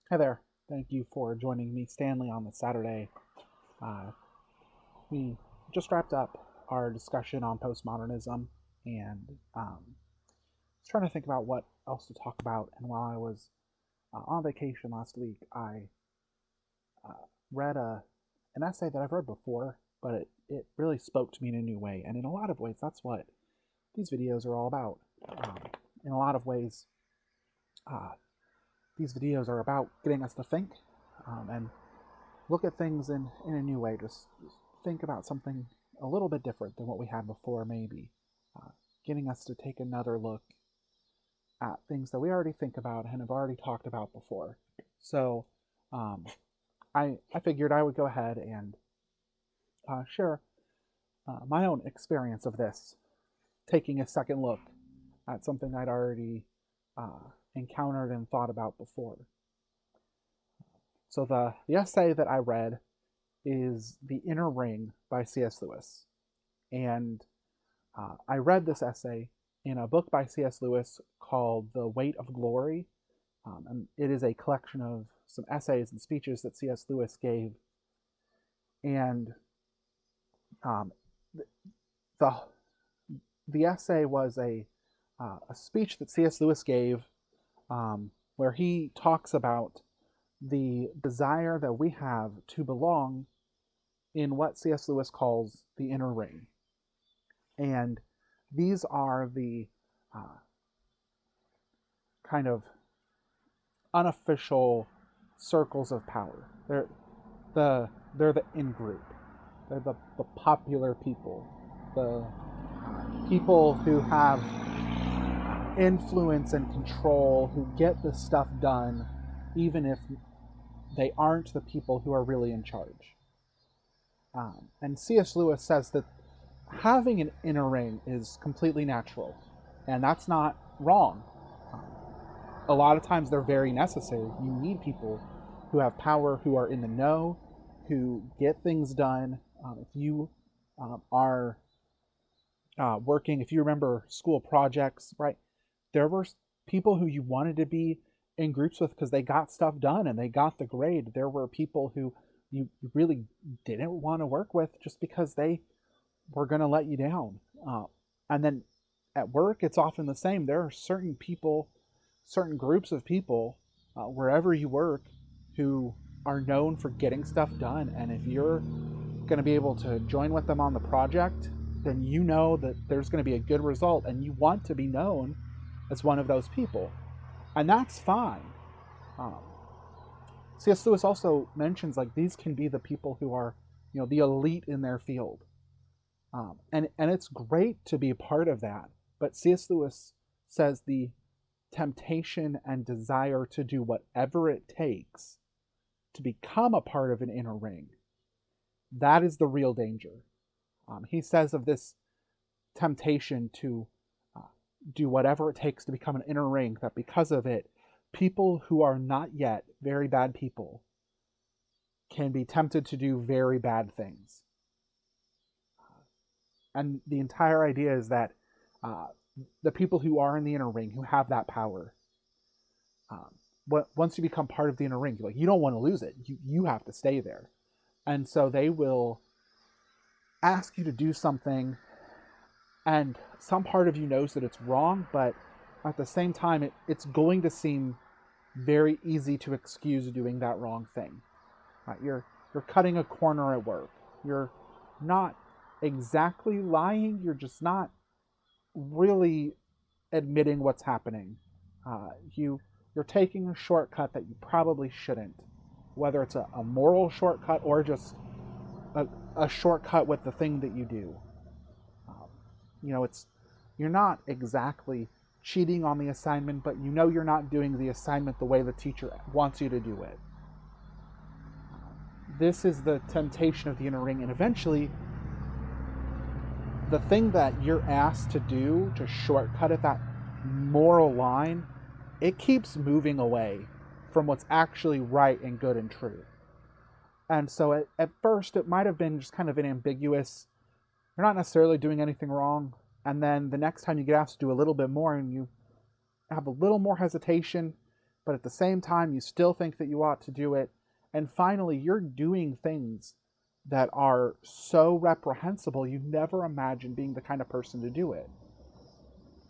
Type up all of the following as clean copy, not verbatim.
Hi there. Thank you for joining me, Stanley, on this Saturday. Uh, we just wrapped up our discussion on postmodernism and was trying to think about what else to talk about. And while I was on vacation last week, I uh, read an essay that I've read before, but it really spoke to me in a new way. And in a lot of ways, that's what these videos are all about. Um, in a lot of ways, uh, these videos are about getting us to think and look at things in a new way. Just think about something a little bit different than what we had before, maybe. Uh, Getting us to take another look at things that we already think about and have already talked about before. So um, I figured I would go ahead and share my own experience of this, taking a second look at something I'd already encountered and thought about before. So the essay that I read is The Inner Ring by C.S. Lewis. And I read this essay in a book by C.S. Lewis called The Weight of Glory. And it is a collection of some essays and speeches that C.S. Lewis gave. And um, the, the essay was a speech that C.S. Lewis gave where he talks about the desire that we have to belong in what C.S. Lewis calls the inner ring. And these are the uh, kind of unofficial circles of power. They're the in group. They're the popular people, the people who have influence and control, who get this stuff done, even if they aren't the people who are really in charge. And C.S. Lewis says that having an inner ring is completely natural, and that's not wrong. Um, a lot of times they're very necessary. You need people who have power, who are in the know, who get things done. If you are working, if you remember school projects, right, there were people who you wanted to be in groups with because they got stuff done and they got the grade. There were people who you really didn't want to work with just because they were going to let you down. And then at work, it's often the same. There are certain people, certain groups of people, wherever you work, who are known for getting stuff done. And if you're going to be able to join with them on the project, then you know that there's going to be a good result and you want to be known as one of those people. And that's fine. Um, C.S. Lewis also mentions like these can be the people who are, the elite in their field. And it's great to be a part of that. But C.S. Lewis says the temptation and desire to do whatever it takes to become a part of an inner ring, that is the real danger. He says of this temptation to uh, do whatever it takes to become an inner ring, that because of it, people who are not yet very bad people can be tempted to do very bad things. And the entire idea is that uh, the people who are in the inner ring, who have that power, um, once you become part of the inner ring, you don't want to lose it. You have to stay there. And so they will ask you to do something, and some part of you knows that it's wrong, but at the same time, it's going to seem very easy to excuse doing that wrong thing. Right? You're cutting a corner at work. You're not exactly lying. You're just not really admitting what's happening. You're taking a shortcut that you probably shouldn't, whether it's a moral shortcut or just a shortcut with the thing that you do. Um, it's you're not exactly cheating on the assignment, but you're not doing the assignment the way the teacher wants you to do it. This is the temptation of the inner ring, and eventually the thing that you're asked to do to shortcut at that moral line, it keeps moving away from what's actually right and good and true. And so at first, it might have been just kind of an ambiguous, you're not necessarily doing anything wrong. And then the next time you get asked to do a little bit more and you have a little more hesitation, but at the same time, you still think that you ought to do it. And finally, you're doing things that are so reprehensible you never imagined being the kind of person to do it.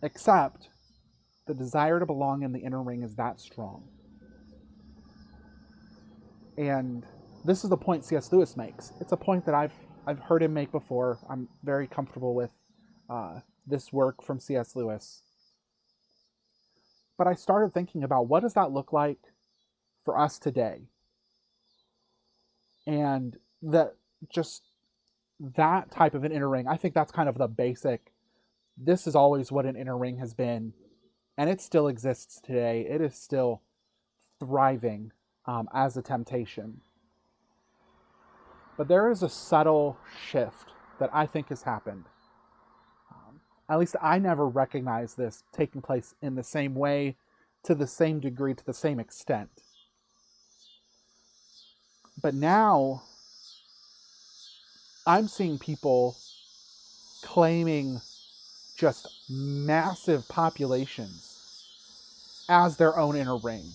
Except the desire to belong in the inner ring is that strong. And this is the point C.S. Lewis makes. It's a point that I've heard him make before. I'm very comfortable with this work from C.S. Lewis. But I started thinking about what does that look like for us today? And that type of an inner ring, I think that's kind of the basic, this is always what an inner ring has been, and it still exists today. It is still thriving as a temptation. But there is a subtle shift that I think has happened. At least I never recognized this taking place in the same way, to the same degree, to the same extent. But now, I'm seeing people claiming just massive populations as their own inner ring.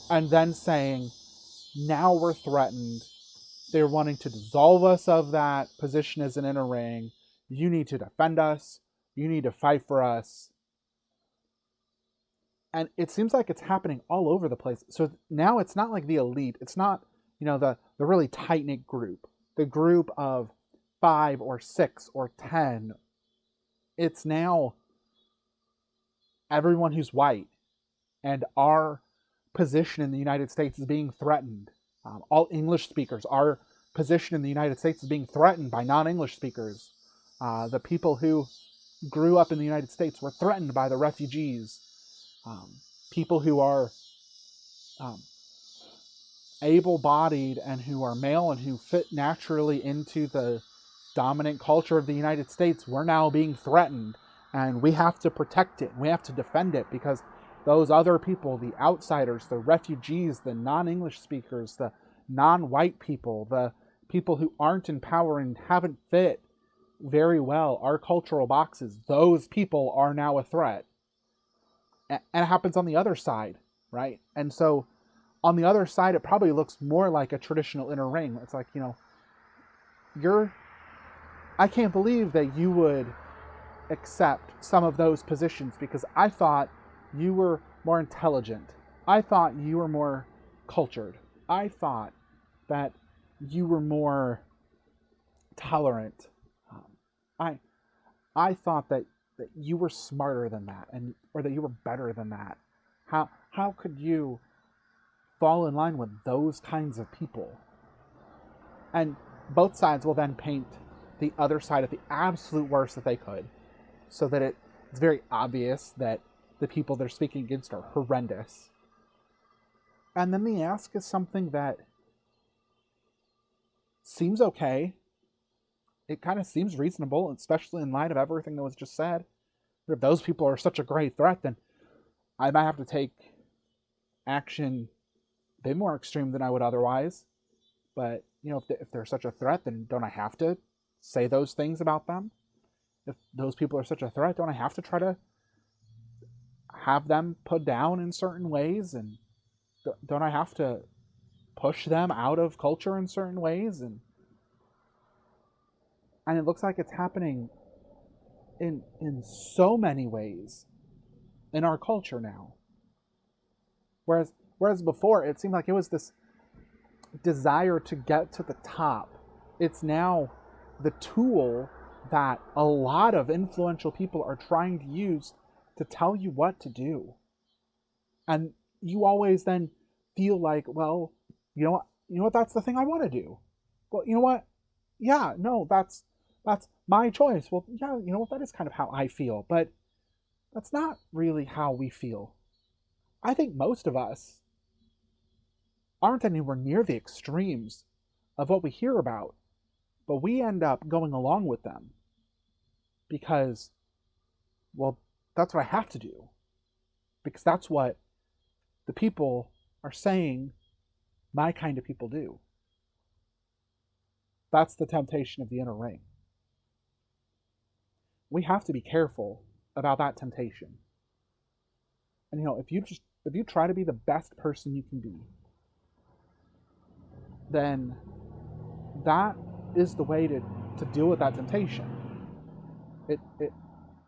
And then saying, now we're threatened. They're wanting to dissolve us of that position as an inner ring. You need to defend us. You need to fight for us. And it seems like it's happening all over the place. So now it's not like the elite. It's not, the really tight-knit group. The group of 5 or 6 or 10. It's now everyone who's white. And our position in the United States is being threatened. All English speakers, our position in the United States is being threatened by non-English speakers. The people who grew up in the United States were threatened by the refugees. People who are able-bodied and who are male and who fit naturally into the dominant culture of the United States, we're now being threatened. And we have to protect it. We have to defend it because those other people, the outsiders, the refugees, the non-English speakers, the non-white people, the people who aren't in power and haven't fit very well our cultural boxes, those people are now a threat. And it happens on the other side, right? And so on the other side, it probably looks more like a traditional inner ring. It's like, I can't believe that you would accept some of those positions because I thought you were more intelligent. I thought you were more cultured. I thought that you were more tolerant. I thought that you were smarter than that, or that you were better than that. How could you fall in line with those kinds of people? And both sides will then paint the other side at the absolute worst that they could, so that it's very obvious that the people they're speaking against are horrendous. And then the ask is something that seems okay. It kind of seems reasonable, especially in light of everything that was just said. But if those people are such a great threat, then I might have to take action a bit more extreme than I would otherwise. But, if they're such a threat, then don't I have to say those things about them? If those people are such a threat, don't I have to try to have them put down in certain ways? And don't I have to push them out of culture in certain ways? And it looks like it's happening in so many ways in our culture now. Whereas before, it seemed like it was this desire to get to the top. It's now the tool that a lot of influential people are trying to use to tell you what to do. And you always then feel like, well, you know what, that's the thing I want to do. Well, you know what? Yeah, no, that's my choice. Well, yeah, you know what, that is kind of how I feel, but that's not really how we feel. I think most of us aren't anywhere near the extremes of what we hear about, but we end up going along with them because, well, that's what I have to do, because that's what the people are saying my kind of people do. That's the temptation of the inner ring. We have to be careful about that temptation. And if you just if you try to be the best person you can be, then that is the way to deal with that temptation.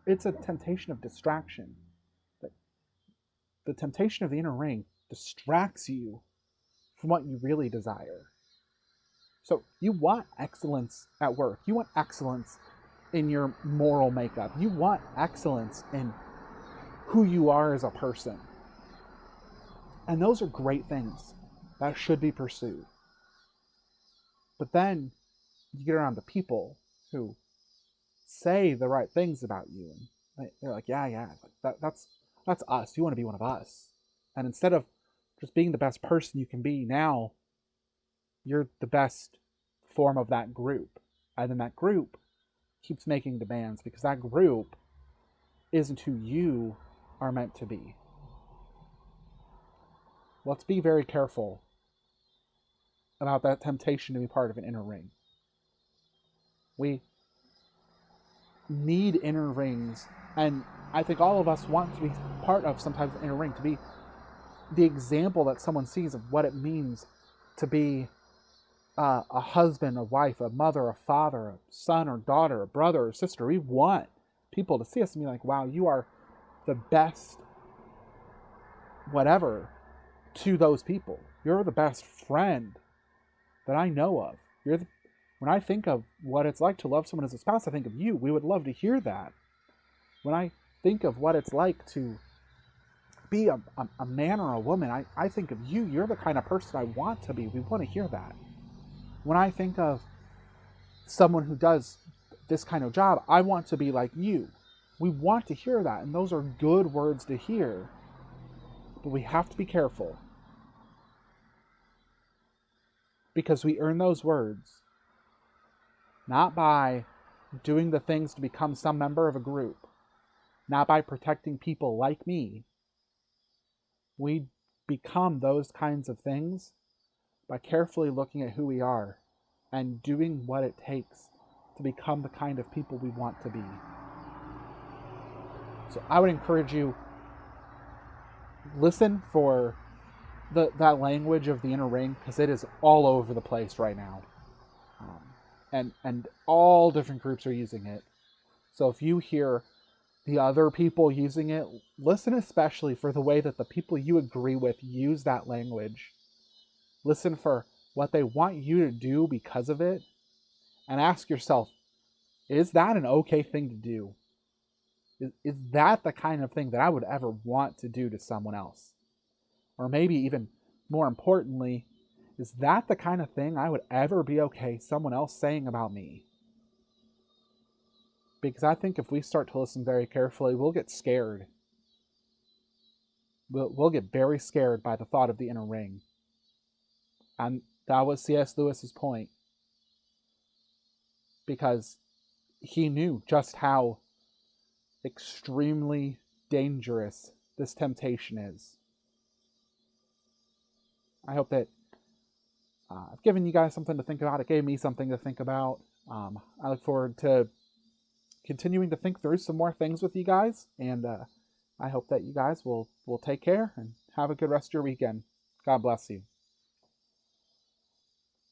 It's a temptation of distraction. The temptation of the inner ring distracts you from what you really desire. So you want excellence at work. You want excellence in your moral makeup. You want excellence in who you are as a person. And those are great things that should be pursued. But then you get around the people who say the right things about you, and they're like, yeah, that's us. You want to be one of us. And instead of just being the best person you can be, now you're the best form of that group. And then that group keeps making demands because that group isn't who you are meant to be. Let's be very careful about that temptation to be part of an inner ring. We need inner rings, and I think all of us want to be part of sometimes an inner ring, to be the example that someone sees of what it means to be a husband, a wife, a mother, a father, a son or daughter, a brother or sister. We want people to see us and be like, wow, you are the best whatever to those people. You're the best friend that I know of. When I think of what it's like to love someone as a spouse, I think of you. We would love to hear that. When I think of what it's like to be a man or a woman, I think of you. You're the kind of person I want to be. We want to hear that. When I think of someone who does this kind of job, I want to be like you. We want to hear that, and those are good words to hear. But we have to be careful, because we earn those words not by doing the things to become some member of a group, not by protecting people like me. We become those kinds of things by carefully looking at who we are and doing what it takes to become the kind of people we want to be. So I would encourage you, listen for that language of the inner ring, because it is all over the place right now. And all different groups are using it. So if you hear the other people using it, listen especially for the way that the people you agree with use that language. Listen for what they want you to do because of it, and ask yourself, is that an okay thing to do? Is that the kind of thing that I would ever want to do to someone else? Or maybe even more importantly, is that the kind of thing I would ever be okay someone else saying about me? Because I think if we start to listen very carefully, we'll get scared. We'll get very scared by the thought of the inner ring. And that was C.S. Lewis's point. Because he knew just how extremely dangerous this temptation is. I hope that I've given you guys something to think about. It gave me something to think about. I look forward to continuing to think through some more things with you guys, and I hope that you guys will take care and have a good rest of your weekend. God bless you.